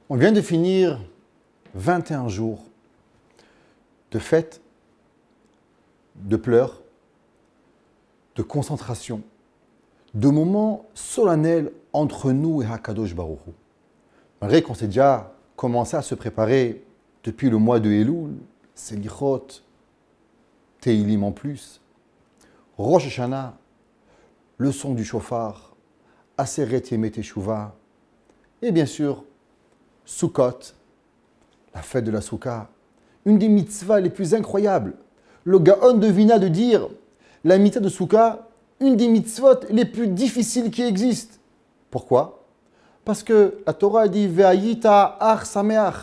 On vient de finir 21 jours de fêtes, de pleurs, de concentration, de moments solennels entre nous et Hakadosh Baruch Hu. Malgré qu'on s'est déjà commencé à se préparer depuis le mois de Elul, Selichot, Teilim en plus, Rosh Hashanah, le son du chauffard, Aseret Yemei Teshuvah, et bien sûr, Sukkot, la fête de la Souka, une des mitzvahs les plus incroyables. Le Gaon devina de dire la mitzvah de Souka, une des mitzvot les plus difficiles qui existent. Pourquoi? Parce que la Torah dit Ve'ayita ar sameach,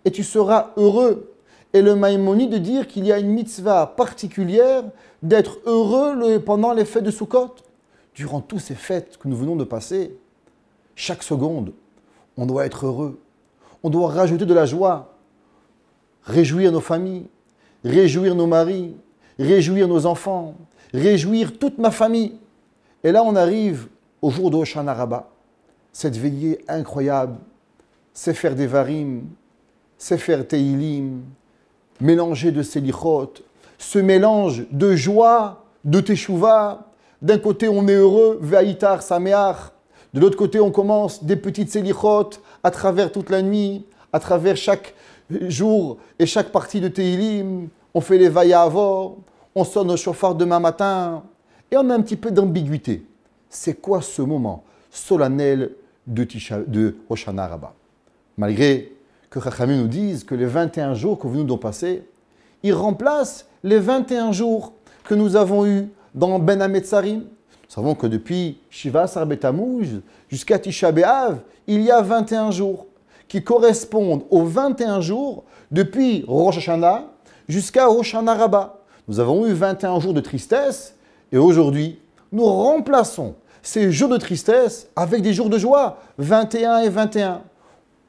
et tu seras heureux. Et le Maïmonide de dire qu'il y a une mitzvah particulière d'être heureux pendant les fêtes de Sukkot. Durant toutes ces fêtes que nous venons de passer, chaque seconde, on doit être heureux. On doit rajouter de la joie, réjouir nos familles, réjouir nos maris, réjouir nos enfants, réjouir toute ma famille. Et là, on arrive au jour de Hoshana Rabbah, cette veillée incroyable, Sefer Devarim, Sefer Teilim, mélangé de Selichot, ce mélange de joie, de Teshuvah. D'un côté, on est heureux, Ve'ayitar Sameach. De l'autre côté, on commence des petites Selichot à travers toute la nuit, à travers chaque jour et chaque partie de Teilim. On fait les Vayavor, on sonne au chauffard demain matin. Et on a un petit peu d'ambiguïté. C'est quoi ce moment solennel de Hoshana Rabbah? Malgré que Chachamim nous disent que les 21 jours que nous venons de passer, ils remplacent les 21 jours que nous avons eus dans Ben Hametzarim. Nous savons que depuis Shiva Asar Betammuz jusqu'à Tisha B'Av, il y a 21 jours qui correspondent aux 21 jours depuis Rosh Hashanah jusqu'à Hoshana Rabbah. Nous avons eu 21 jours de tristesse et aujourd'hui, nous remplaçons ces jours de tristesse avec des jours de joie, 21 et 21.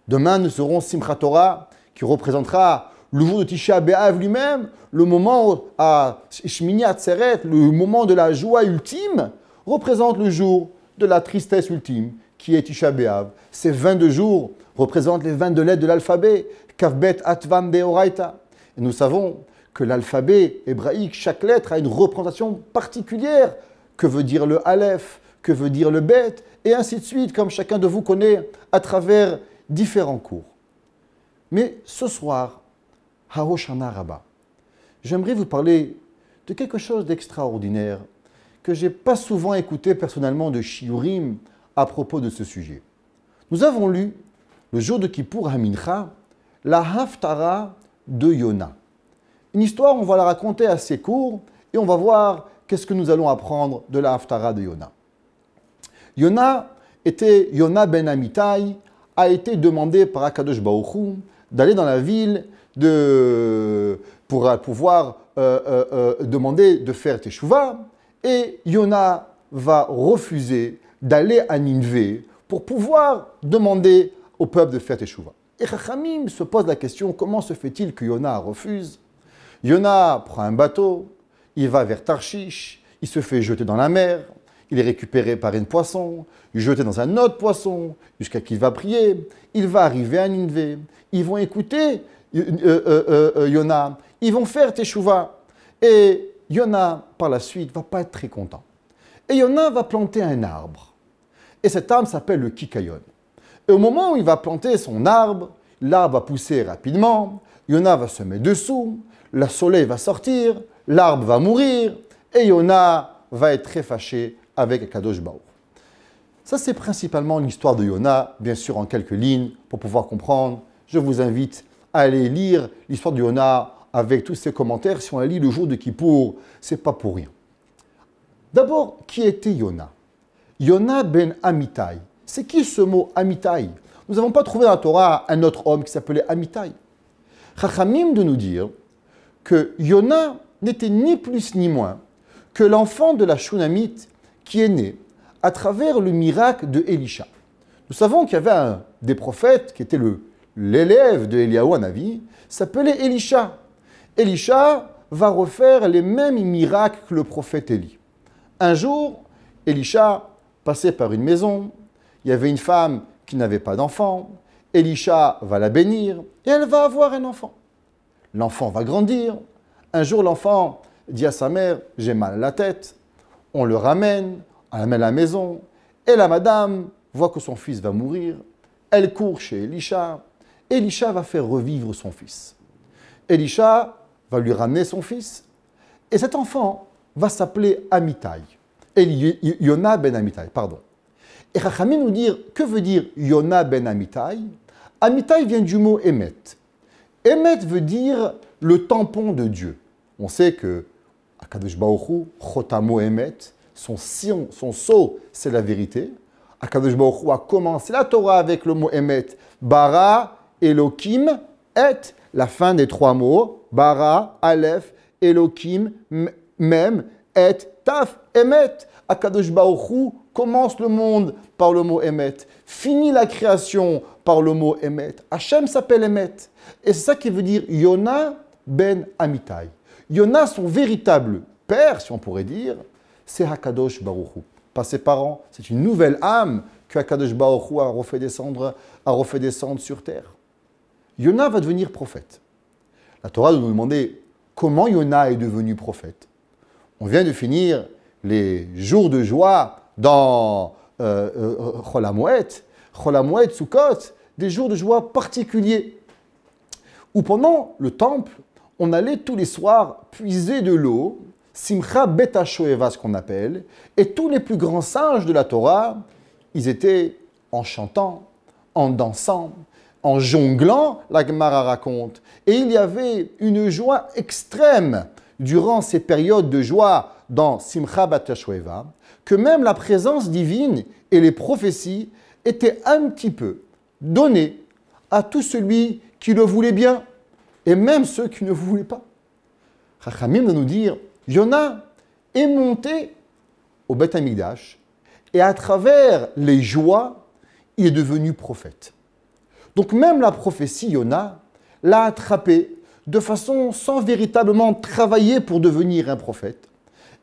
Demain, nous serons Simchat Torah, qui représentera le jour de Tisha B'Av lui-même, le moment à Shmini Atzeret, le moment de la joie ultime, représente le jour de la tristesse ultime, qui est Tisha B'Av. Ces 22 jours représentent les 22 lettres de l'alphabet, Kavbet Atvam Beoraita. Et nous savons que l'alphabet hébraïque, chaque lettre a une représentation particulière. Que veut dire le Aleph? Que veut dire le Bet? Et ainsi de suite, comme chacun de vous connaît à travers différents cours. Mais ce soir, à Hoshana Rabbah, j'aimerais vous parler de quelque chose d'extraordinaire que je n'ai pas souvent écouté personnellement de shiurim à propos de ce sujet. Nous avons lu, le jour de Kippour à Mincha, la Haftara de Yona. Une histoire, on va la raconter assez court et on va voir qu'est-ce que nous allons apprendre de la Haftara de Yona. Yona ben Amittai a été demandé par Akadosh Baruch Hu d'aller dans la ville pour pouvoir demander de faire Teshuvah. Et Yona va refuser d'aller à Ninvé pour pouvoir demander au peuple de faire Teshuvah. Et Chachamim se pose la question, comment se fait-il que Yona refuse? Yona prend un bateau, il va vers Tarshish, il se fait jeter dans la mer, il est récupéré par un poisson, jeté dans un autre poisson, jusqu'à qu'il va prier, il va arriver à Ninvé, ils vont écouter Yona, ils vont faire Teshuvah. Et Yona, par la suite, ne va pas être très content. Et Yona va planter un arbre. Et cet arbre s'appelle le Kikayon. Et au moment où il va planter son arbre, l'arbre va pousser rapidement, Yona va se mettre dessous, le soleil va sortir, l'arbre va mourir, et Yona va être très fâché avec Akadosh Baruch. Ça, c'est principalement l'histoire de Yona, bien sûr en quelques lignes, pour pouvoir comprendre. Je vous invite à aller lire l'histoire de Yona avec tous ses commentaires. Si on la lit le jour de Kippour, ce n'est pas pour rien. D'abord, qui était Yona? Yona ben Amittai. C'est qui ce mot Amittai? Nous n'avons pas trouvé dans la Torah un autre homme qui s'appelait Amittai. Chachamim de nous dire que Yona n'était ni plus ni moins que l'enfant de la Shunamite qui est né à travers le miracle de Élisha. Nous savons qu'il y avait un des prophètes qui était l'élève de Eliyahu Hanavi, s'appelait Élisha. Élisha va refaire les mêmes miracles que le prophète Élie. Un jour, Élisha passait par une maison, il y avait une femme qui n'avait pas d'enfant, Elisha va la bénir et elle va avoir un enfant. L'enfant va grandir. Un jour, l'enfant dit à sa mère, j'ai mal à la tête. On le ramène, on l'amène à la maison. Et la madame voit que son fils va mourir. Elle court chez Elisha. Elisha va faire revivre son fils. Elisha va lui ramener son fils. Et cet enfant va s'appeler Amitai. Yona ben Amitai, pardon. Et Chachamim nous dit, que veut dire Yona ben Amitai? Amitai vient du mot Emet. Emet veut dire le tampon de Dieu. On sait que Akadosh Baruch Hu, Chotamo Emet, son sceau, c'est la vérité. Akadosh Baruch Hu a commencé la Torah avec le mot Emet. Bara, Elohim, Et, la fin des trois mots. Bara, Aleph, Elohim, Mem, Et, Taf, Emet. Akadosh Baruch Hu commence le monde par le mot Emet, finit la création par le mot Emet. Hachem s'appelle Emet. Et c'est ça qui veut dire Yona ben Amitai. Yona, son véritable père, si on pourrait dire, c'est Hakadosh Baruch Hu. Pas ses parents, c'est une nouvelle âme que Hakadosh Baruch Hu a refait descendre sur terre. Yona va devenir prophète. La Torah nous demandait comment Yona est devenu prophète. On vient de finir les jours de joie dans Chol HaMoed, Sukkot, des jours de joie particuliers, où pendant le temple, on allait tous les soirs puiser de l'eau, Simcha Bet HaShoeva, ce qu'on appelle, et tous les plus grands sages de la Torah, ils étaient en chantant, en dansant, en jonglant, la Gemara raconte. Et il y avait une joie extrême durant ces périodes de joie dans Simcha Bet HaShoeva, que même la présence divine et les prophéties étaient un petit peu données à tout celui qui le voulait bien, et même ceux qui ne voulaient pas. Chachamim va nous dire, Yona est monté au Beth Amikdash, et à travers les joies, il est devenu prophète. Donc même la prophétie Yona l'a attrapé de façon sans véritablement travailler pour devenir un prophète.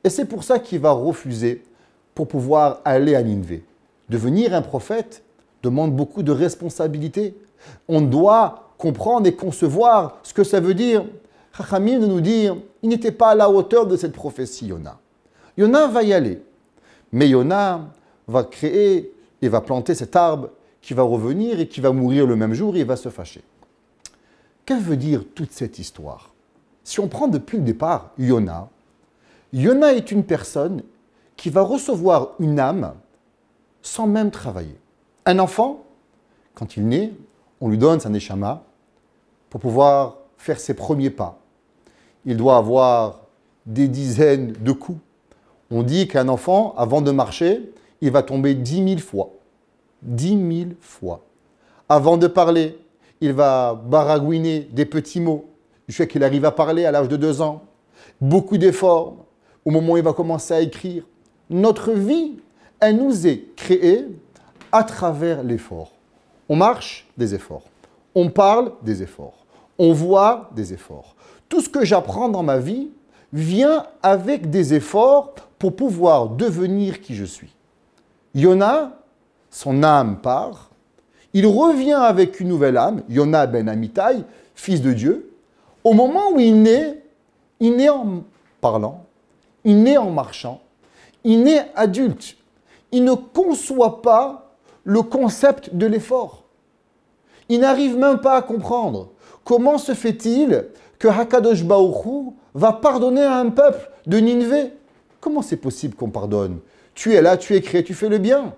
Et c'est pour ça qu'il va refuser pour pouvoir aller à Ninvé. Devenir un prophète demande beaucoup de responsabilités. On doit comprendre et concevoir ce que ça veut dire. Chachamim de nous dire, il n'était pas à la hauteur de cette prophétie, Yona. Yona va y aller. Mais Yona va créer et va planter cet arbre qui va revenir et qui va mourir le même jour et il va se fâcher. Que veut dire toute cette histoire? Si on prend depuis le départ Yona est une personne qui va recevoir une âme sans même travailler. Un enfant, quand il naît, on lui donne sa neshama pour pouvoir faire ses premiers pas. Il doit avoir des dizaines de coups. On dit qu'un enfant, avant de marcher, il va tomber 10 000 fois. 10 000 fois. Avant de parler, il va baragouiner des petits mots jusqu'à qu'il arrive à parler à l'âge de 2 ans. Beaucoup d'efforts. Au moment où il va commencer à écrire, notre vie, elle nous est créée à travers l'effort. On marche, des efforts. On parle, des efforts. On voit, des efforts. Tout ce que j'apprends dans ma vie vient avec des efforts pour pouvoir devenir qui je suis. Yona, son âme part. Il revient avec une nouvelle âme, Yona ben Amitai, fils de Dieu. Au moment où il naît en parlant, il naît en marchant, il naît adulte. Il ne conçoit pas le concept de l'effort. Il n'arrive même pas à comprendre comment se fait-il que Hakadosh Baruch Hu va pardonner à un peuple de Ninvé. Comment c'est possible qu'on pardonne? Tu es là, tu es créé, tu fais le bien.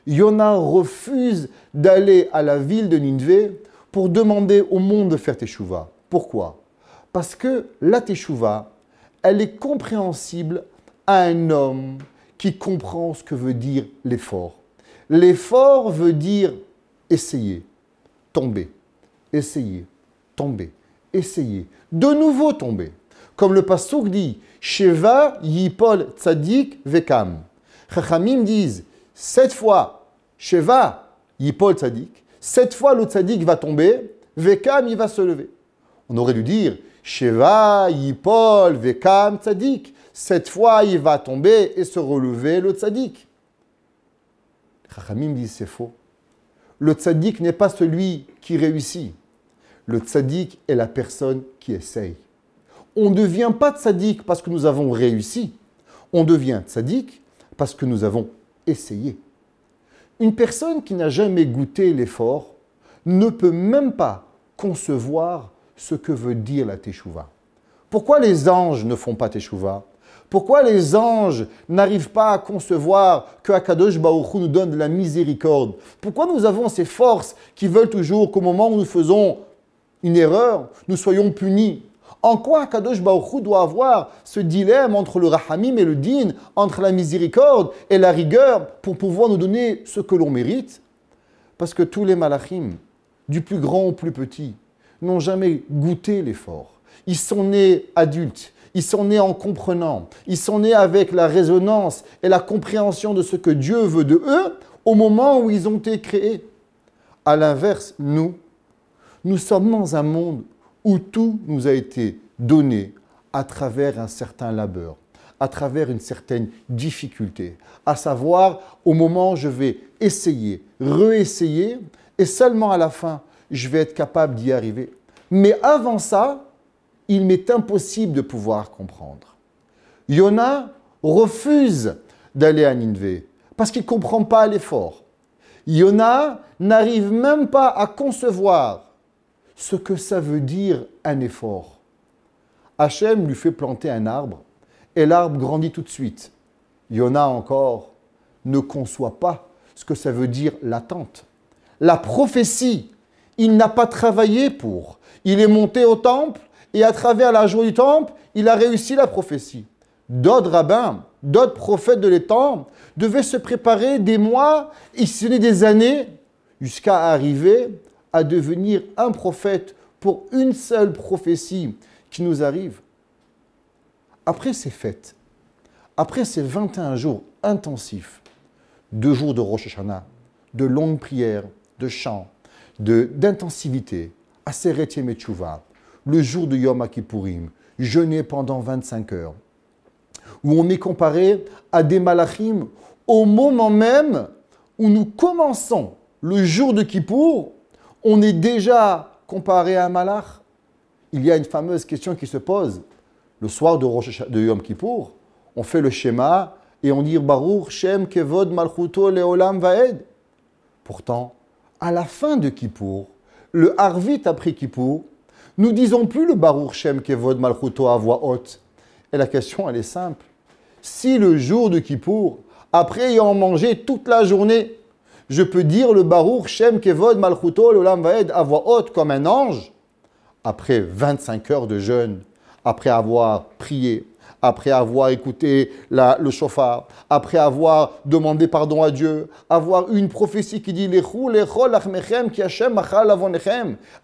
Yona refuse d'aller à la ville de Ninvé pour demander au monde de faire teshuva. Pourquoi? Parce que la teshuva, elle est compréhensible à un homme qui comprend ce que veut dire l'effort. L'effort veut dire essayer, tomber, essayer, tomber, essayer, de nouveau tomber. Comme le passouk dit, Sheva yipol tzadik vekam. Chachamim disent, 7 fois, Sheva yipol tzadik, 7 fois le tzadik va tomber, vekam il va se lever. On aurait dû dire, Sheva yipol vekam tzadik. 7 fois, il va tomber et se relever le tzaddik. Chachamim dit c'est faux. Le tzaddik n'est pas celui qui réussit. Le tzaddik est la personne qui essaye. On ne devient pas tzaddik parce que nous avons réussi. On devient tzaddik parce que nous avons essayé. Une personne qui n'a jamais goûté l'effort ne peut même pas concevoir ce que veut dire la teshuva. Pourquoi les anges ne font pas teshuva? Pourquoi les anges n'arrivent pas à concevoir que Akadosh Baruch Hu nous donne de la miséricorde? Pourquoi nous avons ces forces qui veulent toujours qu'au moment où nous faisons une erreur, nous soyons punis? En quoi Akadosh Baruch Hu doit avoir ce dilemme entre le rahamim et le din, entre la miséricorde et la rigueur, pour pouvoir nous donner ce que l'on mérite? Parce que tous les malachim, du plus grand au plus petit, n'ont jamais goûté l'effort. Ils sont nés adultes. Ils sont nés en comprenant, ils sont nés avec la résonance et la compréhension de ce que Dieu veut de eux au moment où ils ont été créés. À l'inverse, nous sommes dans un monde où tout nous a été donné à travers un certain labeur, à travers une certaine difficulté, à savoir au moment où je vais essayer, réessayer, et seulement à la fin, je vais être capable d'y arriver. Mais avant ça, il m'est impossible de pouvoir comprendre. Yona refuse d'aller à Nineveh parce qu'il ne comprend pas l'effort. Yona n'arrive même pas à concevoir ce que ça veut dire un effort. Hachem lui fait planter un arbre et l'arbre grandit tout de suite. Yona encore ne conçoit pas ce que ça veut dire l'attente. La prophétie, il n'a pas travaillé pour. Il est monté au temple, et à travers la joie du temple, il a réussi la prophétie. D'autres rabbins, d'autres prophètes de l'étang devaient se préparer des mois, et ce n'est des années, jusqu'à arriver à devenir un prophète pour une seule prophétie qui nous arrive. Après ces fêtes, après ces 21 jours intensifs, 2 jours de Rosh Hashanah, de longues prières, de chants, d'intensivité, Aseret Yemei Teshuvah, le jour de Yom Kippourim, jeûner pendant 25 heures, où on est comparé à des malachim au moment même où nous commençons le jour de Kippour, on est déjà comparé à un malach. Il y a une fameuse question qui se pose. Le soir de Yom Kippour, on fait le schéma et on dit Baruch Shem Kevod Malchuto Leolam Vaed. Pourtant, à la fin de Kippour, le Harvit après Kippour, nous disons plus le Baruch Shem Kevod Malchuto à voix haute. Et la question, elle est simple. Si le jour de Kippour, après ayant mangé toute la journée, je peux dire le Baruch Shem Kevod Malchuto Leolam Vaed à voix haute comme un ange, après 25 heures de jeûne, après avoir prié, après avoir écouté le shofar, après avoir demandé pardon à Dieu, avoir une prophétie qui dit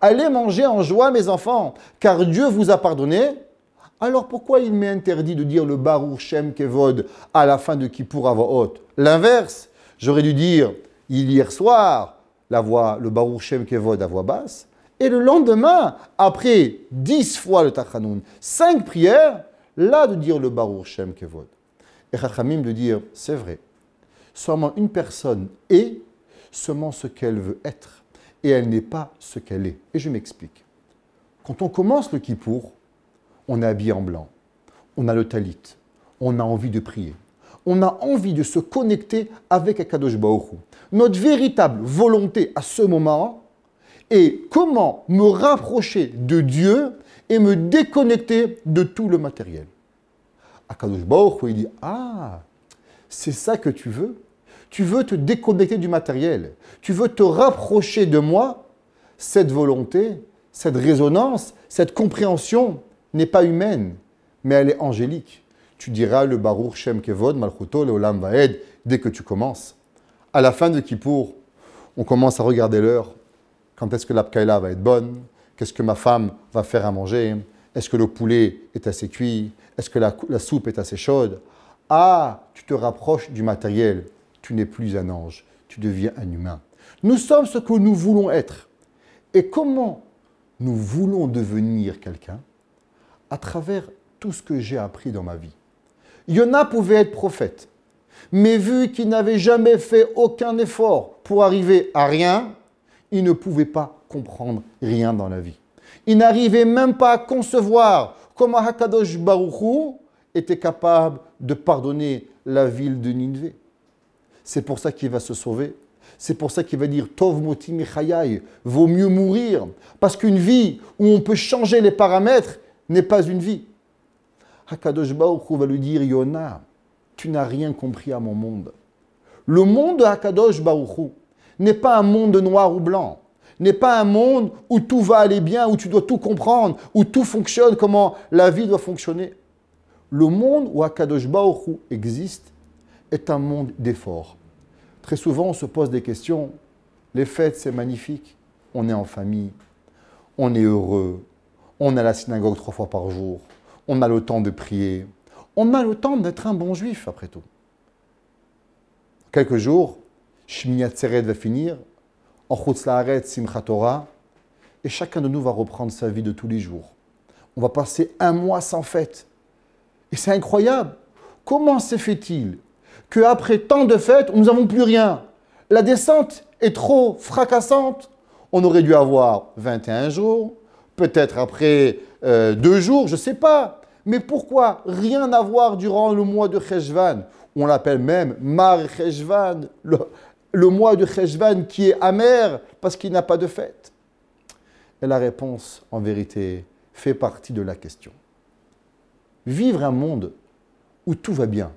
allez manger en joie mes enfants, car Dieu vous a pardonné. Alors pourquoi il m'est interdit de dire le Baruch Shem Kevod à la fin de Kippour à voix haute? L'inverse, j'aurais dû dire hier soir le Baruch Shem Kevod à voix basse, et le lendemain, après 10 fois le Tachanoun, 5 prières, là de dire le Baruch Shem Kevod. Et Chachamim de dire, c'est vrai, seulement une personne est seulement ce qu'elle veut être, et elle n'est pas ce qu'elle est. Et je m'explique. Quand on commence le Kippour, on est habillé en blanc, on a le talit, on a envie de prier, on a envie de se connecter avec Akadosh Baruch Hu. Notre véritable volonté à ce moment est comment me rapprocher de Dieu et me déconnecter de tout le matériel. Akadosh Baruch Hu, il dit, ah, c'est ça que tu veux? Tu veux te déconnecter du matériel, tu veux te rapprocher de moi? Cette volonté, cette résonance, cette compréhension n'est pas humaine, mais elle est angélique. Tu diras le Baruch Shem Kevod Malchuto Leolam Vaed dès que tu commences. À la fin de Kippour, on commence à regarder l'heure. Quand est-ce que la pkaïla va être bonne? Qu'est-ce que ma femme va faire à manger? Est-ce que le poulet est assez cuit? Est-ce que la soupe est assez chaude? Ah, tu te rapproches du matériel. Tu n'es plus un ange, tu deviens un humain. Nous sommes ce que nous voulons être. Et comment nous voulons devenir quelqu'un? À travers tout ce que j'ai appris dans ma vie. Yona pouvait être prophète, mais vu qu'il n'avait jamais fait aucun effort pour arriver à rien, ils ne pouvaient pas comprendre rien dans la vie. Ils n'arrivaient même pas à concevoir comment Hakadosh Baruch Hu était capable de pardonner la ville de Nineveh. C'est pour ça qu'il va se sauver. C'est pour ça qu'il va dire Tov moti michayai, vaut mieux mourir. Parce qu'une vie où on peut changer les paramètres n'est pas une vie. Hakadosh Baruch Hu va lui dire Yona, tu n'as rien compris à mon monde. Le monde de Hakadosh Baruch Hu n'est pas un monde noir ou blanc, n'est pas un monde où tout va aller bien, où tu dois tout comprendre, où tout fonctionne, comment la vie doit fonctionner. Le monde où Hakadosh Baruch Hu existe est un monde d'efforts. Très souvent, on se pose des questions. Les fêtes, c'est magnifique. On est en famille, on est heureux, on est à la synagogue 3 fois par jour, on a le temps de prier, on a le temps d'être un bon juif, après tout. Quelques jours, Shmini Atzeret va finir, en Chutz La'aretz, Simchat Torah, et chacun de nous va reprendre sa vie de tous les jours. On va passer un mois sans fête. Et c'est incroyable. Comment se fait-il qu'après tant de fêtes, nous n'avons plus rien? La descente est trop fracassante. On aurait dû avoir 21 jours, peut-être après 2 jours, je ne sais pas. Mais pourquoi rien avoir durant le mois de Cheshvan? On l'appelle même Mar Cheshvan, le mois de Cheshvan qui est amer parce qu'il n'a pas de fête. Et la réponse, en vérité, fait partie de la question. Vivre un monde où tout va bien.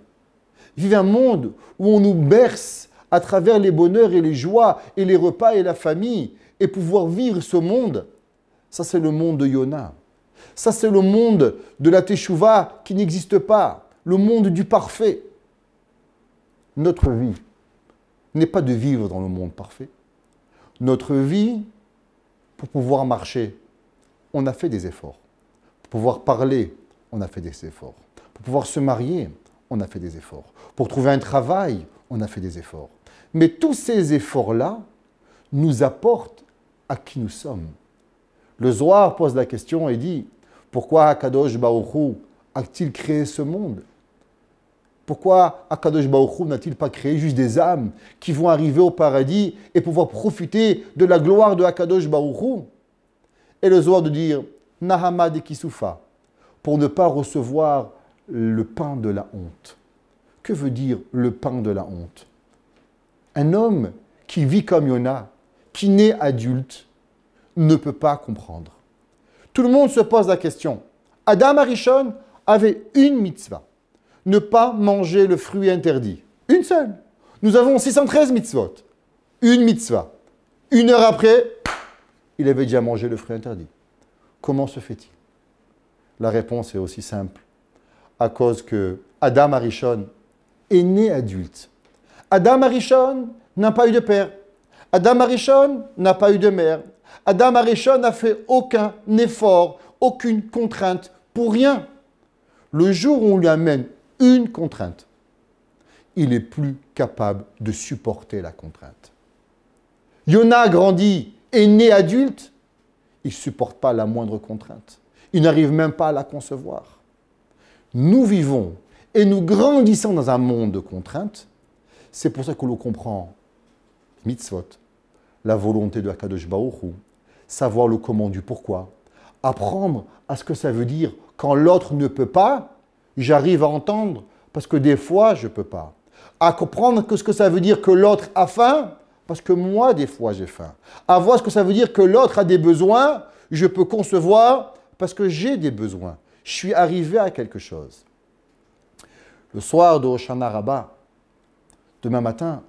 Vivre un monde où on nous berce à travers les bonheurs et les joies et les repas et la famille et pouvoir vivre ce monde, ça c'est le monde de Yona. Ça c'est le monde de la Teshuvah qui n'existe pas, le monde du parfait. Notre vie n'est pas de vivre dans le monde parfait. Notre vie, pour pouvoir marcher, on a fait des efforts. Pour pouvoir parler, on a fait des efforts. Pour pouvoir se marier, on a fait des efforts. Pour trouver un travail, on a fait des efforts. Mais tous ces efforts-là nous apportent à qui nous sommes. Le Zohar pose la question et dit « Pourquoi Akadosh Baruch Hu a-t-il créé ce monde ? Pourquoi Akadosh Baruch Hu n'a-t-il pas créé juste des âmes qui vont arriver au paradis et pouvoir profiter de la gloire de Akadosh Baruch Hu ?» Et le Zohar de dire « Nahama de Kisufa » pour ne pas recevoir le pain de la honte. Que veut dire le pain de la honte? Un homme qui vit comme Yona, qui naît adulte, ne peut pas comprendre. Tout le monde se pose la question. Adam Arishon avait une mitzvah. Ne pas manger le fruit interdit. Une seule. Nous avons 613 mitzvot. Une mitzvah. 1 heure après, il avait déjà mangé le fruit interdit. Comment se fait-il? La réponse est aussi simple. À cause que Adam Arishon est né adulte. Adam Arishon n'a pas eu de père. Adam Arishon n'a pas eu de mère. Adam Arishon n'a fait aucun effort, aucune contrainte, pour rien. Le jour où on lui amène une contrainte, il n'est plus capable de supporter la contrainte. Yona grandit, est né adulte, il ne supporte pas la moindre contrainte. Il n'arrive même pas à la concevoir. Nous vivons et nous grandissons dans un monde de contraintes. C'est pour ça que l'on comprend mitzvot, la volonté de Hakadosh Baruch Hu, savoir le comment du pourquoi, apprendre à ce que ça veut dire quand l'autre ne peut pas, j'arrive à entendre parce que des fois je ne peux pas. À comprendre ce que ça veut dire que l'autre a faim parce que moi des fois j'ai faim. À voir ce que ça veut dire que l'autre a des besoins, je peux concevoir parce que j'ai des besoins. Je suis arrivé à quelque chose. Le soir de Hoshana Rabbah, demain matin,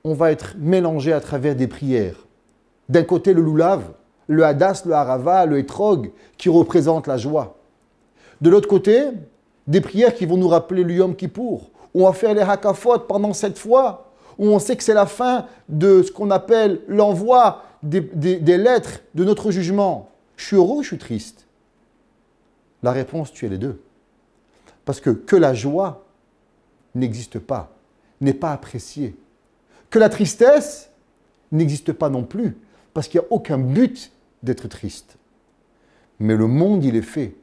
on va être mélangé à travers des prières. D'un côté, le loulav, le hadas, le harava, le etrog, qui représentent la joie. De l'autre côté, des prières qui vont nous rappeler le Yom Kippour, où on va faire les hakafot pendant 7 fois, où on sait que c'est la fin de ce qu'on appelle l'envoi des lettres de notre jugement. Je suis heureux ou je suis triste? La réponse, tu es les deux. Parce que la joie n'existe pas, n'est pas appréciée. Que la tristesse n'existe pas non plus, parce qu'il n'y a aucun but d'être triste. Mais le monde, il est fait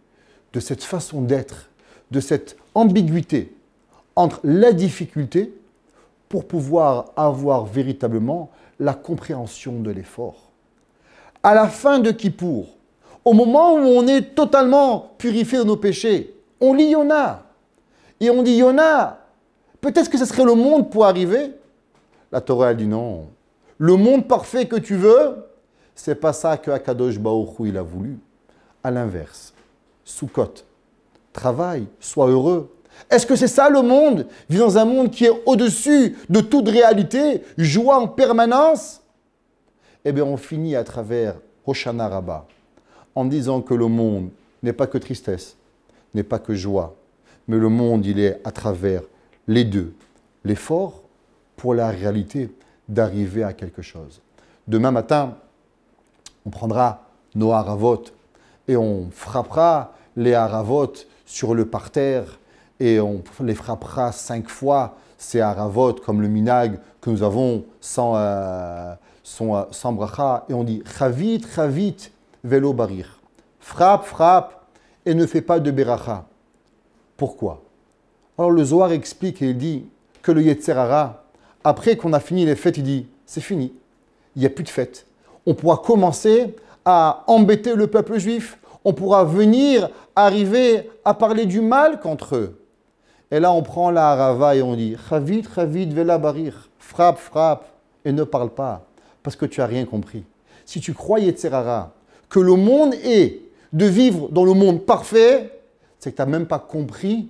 de cette façon d'être, de cette ambiguïté entre la difficulté pour pouvoir avoir véritablement la compréhension de l'effort. à la fin de Kippour, au moment où on est totalement purifié de nos péchés, on lit Yona. Et on dit Yona, peut-être que ce serait le monde pour arriver. La Torah elle dit non. Le monde parfait que tu veux, c'est pas ça que Akadosh Baruch Hu il a voulu. À l'inverse, Soukot, travaille, sois heureux. Est-ce que c'est ça le monde? Vivre dans un monde qui est au-dessus de toute réalité, joie en permanence? Eh bien, on finit à travers Hoshana Rabbah en disant que le monde n'est pas que tristesse, n'est pas que joie, mais le monde, il est à travers les deux. L'effort pour la réalité d'arriver à quelque chose. Demain matin, on prendra nos haravot et on frappera les haravot sur le parterre et on les frappera 5 fois, ces haravot, comme le minag que nous avons sans bracha, et on dit « Chavit, chavit, velo barir ». Frappe, frappe, et ne fais pas de beracha. Pourquoi? Alors le Zohar explique et il dit que le Yetzer Hara, après qu'on a fini les fêtes, il dit « c'est fini, il n'y a plus de fêtes ». On pourra commencer à embêter le peuple juif, on pourra venir arriver à parler du mal contre eux. Et là, on prend la harava et on dit « Chavit, chavit, vela barir ». Frappe, frappe, et ne parle pas, parce que tu n'as rien compris. Si tu crois, Yetzer Hara, que le monde est de vivre dans le monde parfait, c'est que tu n'as même pas compris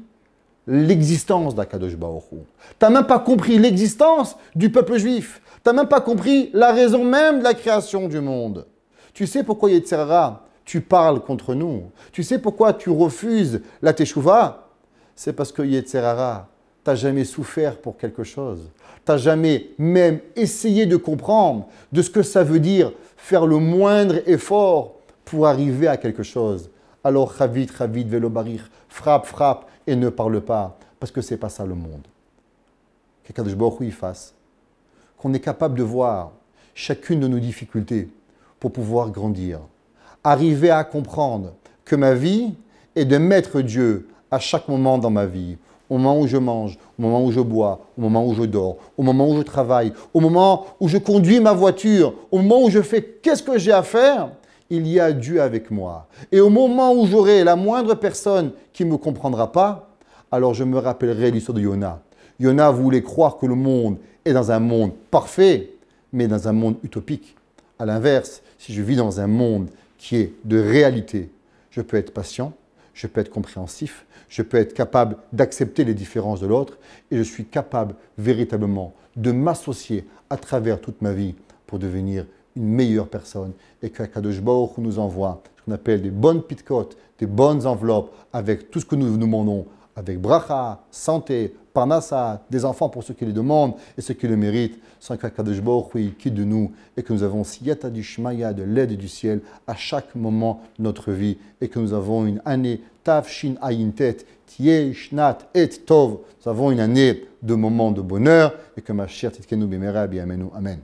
l'existence d'Akadosh Baruch Hu. Tu n'as même pas compris l'existence du peuple juif. Tu n'as même pas compris la raison même de la création du monde. Tu sais pourquoi Yetzer Hara, tu parles contre nous. Tu sais pourquoi tu refuses la Teshuvah? C'est parce que Yetzer Hara, tu n'as jamais souffert pour quelque chose. Tu n'as jamais même essayé de comprendre de ce que ça veut dire faire le moindre effort pour arriver à quelque chose. Alors, chavit, chavit, velo barir, frappe, frappe et ne parle pas, parce que ce n'est pas ça le monde. Qu'Akadosh Baruch Hu y fasse, qu'on est capable de voir chacune de nos difficultés pour pouvoir grandir. Arriver à comprendre que ma vie est de mettre Dieu à chaque moment dans ma vie. Au moment où je mange, au moment où je bois, au moment où je dors, au moment où je travaille, au moment où je conduis ma voiture, au moment où je fais qu'est-ce que j'ai à faire, il y a Dieu avec moi. Et au moment où j'aurai la moindre personne qui ne me comprendra pas, alors je me rappellerai l'histoire de Yona. Yona voulait croire que le monde est dans un monde parfait, mais dans un monde utopique. À l'inverse, si je vis dans un monde qui est de réalité, je peux être patient, je peux être compréhensif, je peux être capable d'accepter les différences de l'autre et je suis capable véritablement de m'associer à travers toute ma vie pour devenir une meilleure personne et qu'Akadosh Baruch Hu nous envoie ce qu'on appelle des bonnes pitkot, des bonnes enveloppes avec tout ce que nous nous demandons, avec bracha, santé, parnassa, des enfants pour ceux qui les demandent et ceux qui le méritent, sans qu'Akadosh Baruch Hu quitte de nous et que nous avons siyata du shmaya, de l'aide du ciel à chaque moment de notre vie et que nous avons une année Tav Shin Ayin Tet, Tiye Shnat Et Tov, nous avons une année de moments de bonheur et que ma chère Titkenu Bimera Biamenu. Amen.